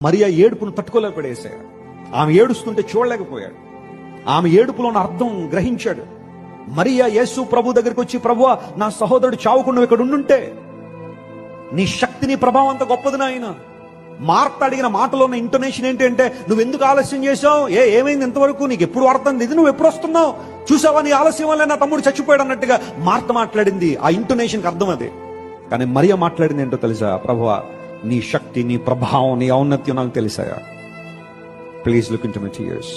మరియా ఏడుపును తట్టుకోలేకపోయాడు. ఆమె ఏడుస్తుంటే చూడలేకపోయాడు. ఆమె ఏడుపులో ఉన్న అర్థం గ్రహించాడు. మరియా యేసు ప్రభు దగ్గరికి వచ్చి, ప్రభువా, నా సహోదరుడు చావుకుండా ఇక్కడ ఉండుంటే, నీ శక్తి, నీ ప్రభావం అంత గొప్పది నాయన. మార్త అడిగిన మాటలో ఉన్న ఇంటోనేషన్ ఏంటంటే, నువ్వు ఎందుకు ఆలస్యం చేసావు? ఏమైంది ఇంతవరకు? నీకు ఎప్పుడు అర్థం ఇది? నువ్వు ఎప్పుడు వస్తున్నావు? చూసావా, నీ ఆలస్యం వల్ల నా తమ్ముడు చచ్చిపోయాడు అన్నట్టుగా మార్త మాట్లాడింది. ఆ ఇంటోనేషన్కి అర్థం అదే. కానీ మరియా మాట్లాడింది ఏంటో తెలుసా? ప్రభువా, నీ శక్తి, నీ ప్రభావం, నీ ఔన్నత్యం నాకు తెలిసాయా. Please look into my tears.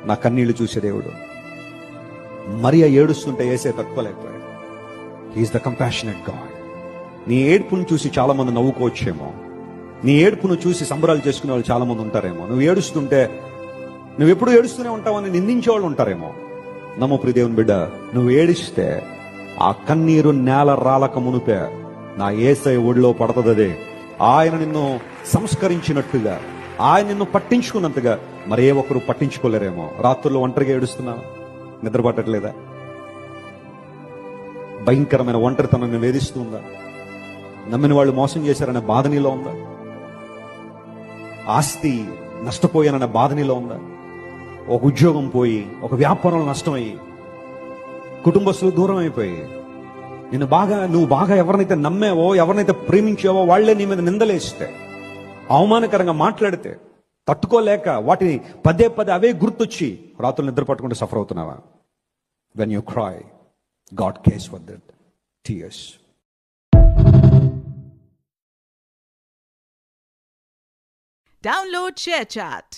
నా కన్నీళ్లు చూసే దేవుడు. మరియా ఏడుస్తుంటే యేసే తట్టుకోలేకపోయాడు. He is the compassionate God. నీ ఏడుపును చూసి చాలా మంది నవ్వుకోవచ్చేమో, నీ ఏడుపును చూసి సంబరాలు చేసుకునే వాళ్ళు చాలా మంది ఉంటారేమో. నువ్వు ఏడుస్తుంటే, నువ్వు ఎప్పుడు ఏడుస్తూనే ఉంటావని నిందించే వాళ్ళు ఉంటారేమో. నమ్ము ప్రియ దేవుని బిడ్డ, నువ్వు ఏడిస్తే ఆ కన్నీరు నేల రాలక మునుపే నా యేసయ్య ఒడిలో పడుతుంది. ఆయన నిన్ను సంస్కరించినట్టుగా, ఆయన నిన్ను పట్టించుకున్నంతగా మరే ఒకరు పట్టించుకోలేరేమో. రాత్రుల్లో ఒంటరిగా ఏడుస్తున్నావు, నిద్ర పట్టట్లేదా? భయంకరమైన ఒంటరితనం వేధిస్తుందా? నమ్మిన వాళ్ళు మోసం చేశారనే బాధ నీలో ఉందా? ఆస్తి నష్టపోయాననే బాధ నీలో ఉందా? ఒక ఉద్యోగం పోయి, ఒక వ్యాపారంలో నష్టమయ్యి, కుటుంబస్తులు దూరం అయిపోయి, నువ్వు బాగా ఎవరినైతే నమ్మావో, ఎవరినైతే ప్రేమించావో వాళ్లే నీ మీద నిందలేస్తే, అవమానకరంగా మాట్లాడితే తట్టుకోలేక వాటిని పదే పదే అవే గుర్తొచ్చి రాత్రులు నిద్ర పట్టుకుంటే సఫర్ అవుతున్నావా? When you cry, God cares for that tears. Download ShareChat.